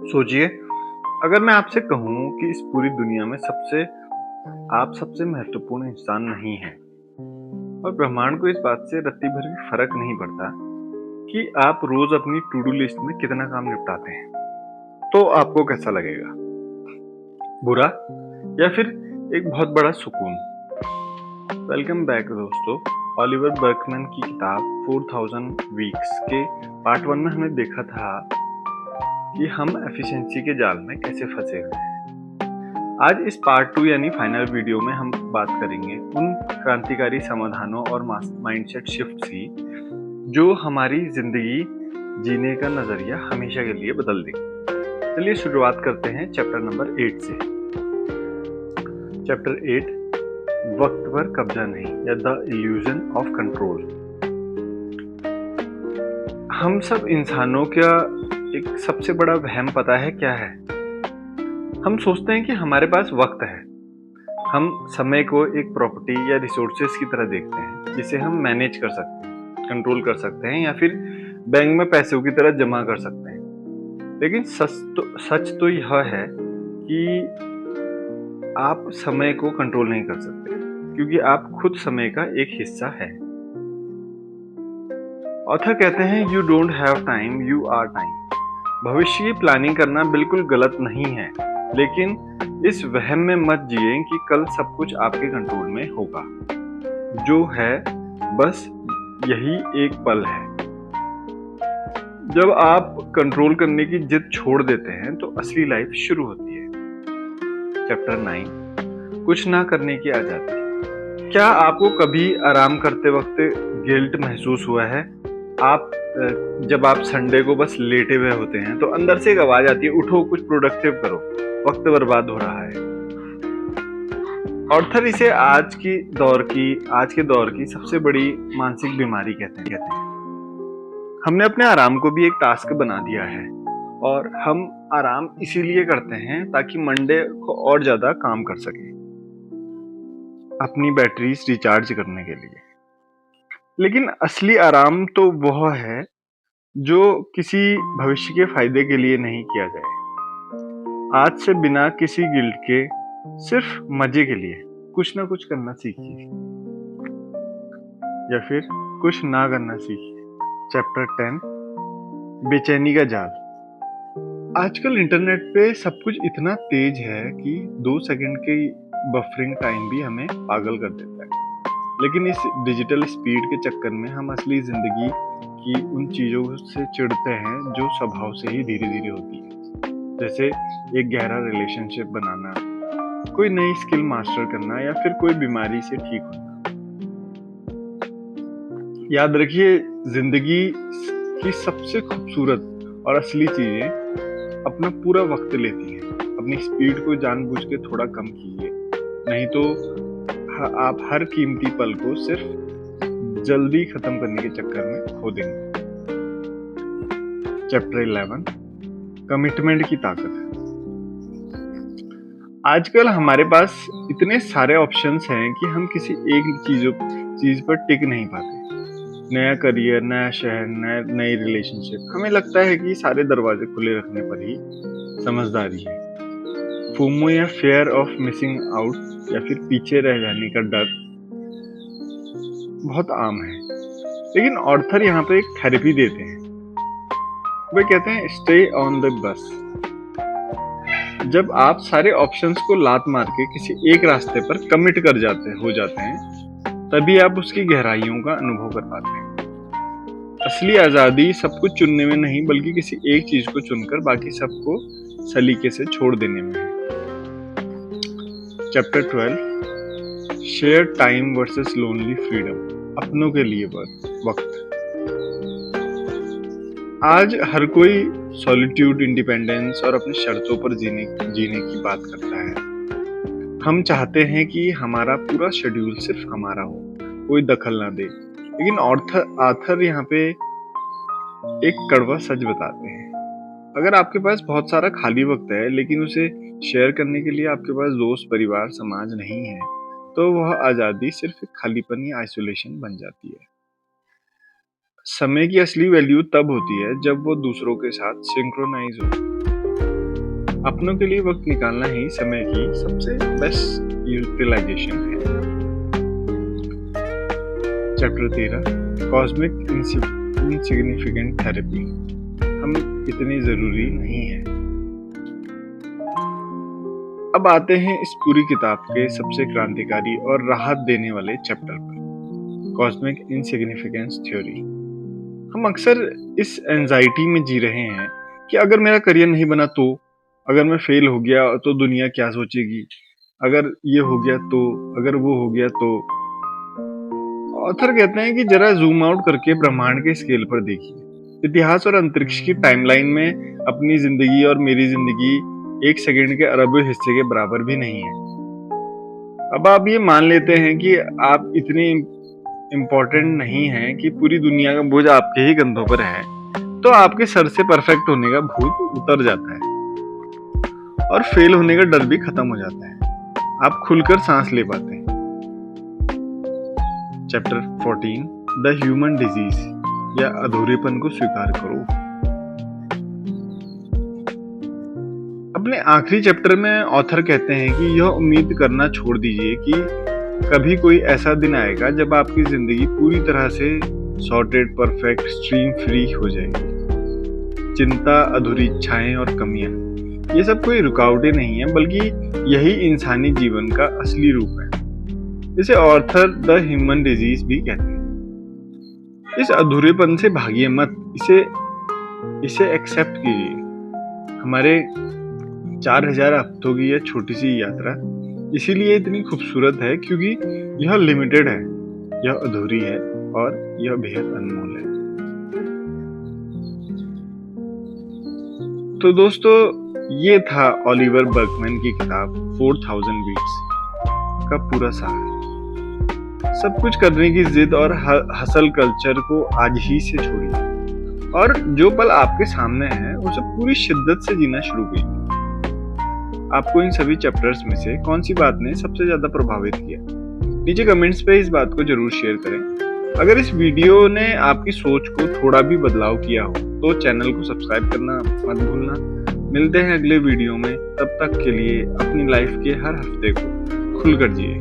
सोचिए, अगर मैं आपसे कहूँ कि इस पूरी दुनिया में आप सबसे महत्वपूर्ण इंसान नहीं हैं और ब्रह्मांड को इस बात से रत्ती भर भी फ़र्क नहीं पड़ता कि आप रोज़ अपनी टू डू लिस्ट में कितना काम निपटाते हैं, तो आपको कैसा लगेगा? बुरा या फिर एक बहुत बड़ा सुकून? वेलकम बैक दोस्तों। ऑलिवर बर्कमैन की किताब 4000 वीक्स के पार्ट 1 में हमने देखा था कि हम एफिशिएंसी के जाल में कैसे फंसे हुए हैं। आज इस पार्ट 2 यानी फाइनल वीडियो में हम बात करेंगे उन क्रांतिकारी समाधानों और माइंडसेट शिफ्ट्स की जो हमारी जिंदगी जीने का नजरिया हमेशा के लिए बदल देंगे। चलिए शुरुआत करते हैं चैप्टर नंबर 8 से। चैप्टर 8, वक्त पर कब्जा नहीं या द इल्यूजन ऑफ कंट्रोल। हम सब इंसानों का एक सबसे बड़ा वहम पता है क्या है? हम सोचते हैं कि हमारे पास वक्त है। हम समय को एक प्रॉपर्टी या रिसोर्सेज की तरह देखते हैं जिसे हम मैनेज कर सकते हैं, कंट्रोल कर सकते हैं या फिर बैंक में पैसों की तरह जमा कर सकते हैं। लेकिन सच तो यह है कि आप समय को कंट्रोल नहीं कर सकते क्योंकि आप खुद समय का एक हिस्सा है। ऑथर कहते हैं you don't have time, you are time. भविष्य की प्लानिंग करना बिल्कुल गलत नहीं है, लेकिन इस वहम में मत जिए कि कल सब कुछ आपके कंट्रोल में होगा। जो है बस यही एक पल है। जब आप कंट्रोल करने की जिद छोड़ देते हैं तो असली लाइफ शुरू होती है। चैप्टर 9, कुछ ना करने की आजादी। क्या आपको कभी आराम करते वक्त गिल्ट महसूस हुआ है? जब आप संडे को बस लेटे हुए होते हैं तो अंदर से एक आवाज आती है, उठो कुछ प्रोडक्टिव करो, वक्त बर्बाद हो रहा है। ऑर्थर इसे आज के दौर की सबसे बड़ी मानसिक बीमारी कहते हैं। हमने अपने आराम को भी एक टास्क बना दिया है और हम आराम इसीलिए करते हैं ताकि मंडे को और ज्यादा काम कर सके, अपनी बैटरीज रिचार्ज करने के लिए। लेकिन असली आराम तो वह है जो किसी भविष्य के फायदे के लिए नहीं किया जाए। आज से बिना किसी गिल्ट के, सिर्फ मजे के लिए कुछ ना कुछ करना सीखिए या फिर कुछ ना करना सीखिए। चैप्टर 10, बेचैनी का जाल। आजकल इंटरनेट पे सब कुछ इतना तेज है कि 2 सेकंड की बफरिंग टाइम भी हमें पागल कर देता है। लेकिन इस डिजिटल स्पीड के चक्कर में हम असली जिंदगी की उन चीजों से चिढ़ते हैं जो स्वभाव से ही धीरे धीरे होती है, जैसे एक गहरा रिलेशनशिप बनाना, कोई नई स्किल मास्टर करना या फिर कोई बीमारी से ठीक होना। याद रखिए, जिंदगी की सबसे खूबसूरत और असली चीजें अपना पूरा वक्त लेती हैं। अपनी स्पीड को जानबूझ के थोड़ा कम कीजिए, नहीं तो आप हर कीमती पल को सिर्फ जल्दी खत्म करने के चक्कर में खो देंगे। चैप्टर 11, कमिटमेंट की ताकत। आजकल हमारे पास इतने सारे ऑप्शंस हैं कि हम किसी एक चीज पर टिक नहीं पाते। नया करियर, नया शहर, नई रिलेशनशिप, हमें लगता है कि सारे दरवाजे खुले रखने पर ही समझदारी है। फोमो या फेयर ऑफ मिसिंग आउट या फिर पीछे रह जाने का डर बहुत आम है। लेकिन ऑर्थर यहाँ पे एक थेरेपी देते हैं। वे कहते हैं स्टे ऑन द बस। जब आप सारे ऑप्शंस को लात मार के किसी एक रास्ते पर कमिट हो जाते हैं, तभी आप उसकी गहराइयों का अनुभव कर पाते हैं। असली आजादी सब कुछ चुनने में नहीं, बल्कि किसी एक चीज को चुनकर बाकी सबको सलीके से छोड़ देने में है। Chapter 12, share time versus lonely freedom. अपनों के लिए वक्त। आज हर कोई सॉलिट्यूड, इंडिपेंडेंस और अपनी शर्तों पर जीने की बात करता है। हम चाहते हैं कि हमारा पूरा शेड्यूल सिर्फ हमारा हो, कोई दखल ना दे। लेकिन ऑथर यहाँ पे एक कड़वा सच बताते हैं। अगर आपके पास बहुत सारा खाली वक्त है लेकिन उसे शेयर करने के लिए आपके पास दोस्त, परिवार, समाज नहीं है, तो वह आजादी सिर्फ एक खालीपन या आइसोलेशन बन जाती है। समय की असली वैल्यू तब होती है जब वो दूसरों के साथ सिंक्रोनाइज हो। अपनों के लिए वक्त निकालना ही समय की सबसे बेस्ट यूटिलाइजेशन है। Chapter 13 cosmic insignificant therapy. हम इतने जरूरी नहीं है। अब आते हैं इस पूरी किताब के सबसे क्रांतिकारी और राहत देने वाले चैप्टर पर, कॉस्मिक इनसिग्निफिकेंस थ्योरी। हम अक्सर इस एंजाइटी में जी रहे हैं कि अगर मेरा करियर नहीं बना तो, अगर मैं फेल हो गया तो दुनिया क्या सोचेगी, अगर ये हो गया तो, अगर वो हो गया तो। ऑथर कहते हैं कि जरा जूम आउट करके ब्रह्मांड के स्केल पर देखिए। इतिहास और अंतरिक्ष की टाइमलाइन में अपनी जिंदगी और मेरी जिंदगी एक सेकंड के अरबों हिस्से के बराबर भी नहीं है। अब आप ये मान लेते हैं कि आप इतने इम्पोर्टेंट नहीं है कि पूरी दुनिया का बोझ आपके ही कंधों पर है, तो आपके सर से परफेक्ट होने का भूत उतर जाता है और फेल होने का डर भी खत्म हो जाता है। आप खुलकर सांस ले पाते हैं। चैप्टर 14 द ह्यूमन डिजीज या अधूरेपन को स्वीकार करो। अपने आखिरी चैप्टर में ऑथर कहते हैं कि यह उम्मीद करना छोड़ दीजिए कि कभी कोई ऐसा दिन आएगा जब आपकी जिंदगी पूरी तरह से सॉर्टेड, परफेक्ट, स्ट्रीम फ्री हो जाएगी। चिंता, अधूरी इच्छाएं और कमियां, ये सब कोई रुकावटें नहीं है, बल्कि यही इंसानी जीवन का असली रूप है। इसे ऑथर द ह्यूमन डिजीज भी कहते हैं। इस अधूरेपन से भागिए मत, इसे एक्सेप्ट कीजिए। हमारे 4000 हफ्तों की यह छोटी सी यात्रा इसीलिए इतनी खूबसूरत है क्योंकि यह लिमिटेड है, यह अधूरी है और यह बेहद अनमोल है। तो दोस्तों, ये था ओलिवर बर्कमैन की किताब 4000 वीक्स का पूरा सार। सब कुछ करने की जिद और हसल कल्चर को आज ही से छोड़िए और जो पल आपके सामने है उसे पूरी शिद्दत से जीना शुरू कीजिए। आपको इन सभी चैप्टर्स में से कौन सी बात ने सबसे ज्यादा प्रभावित किया? नीचे कमेंट्स पे इस बात को जरूर शेयर करें। अगर इस वीडियो ने आपकी सोच को थोड़ा भी बदलाव किया हो तो चैनल को सब्सक्राइब करना मत भूलना। मिलते हैं अगले वीडियो में, तब तक के लिए अपनी लाइफ के हर हफ्ते को खुलकर जिए।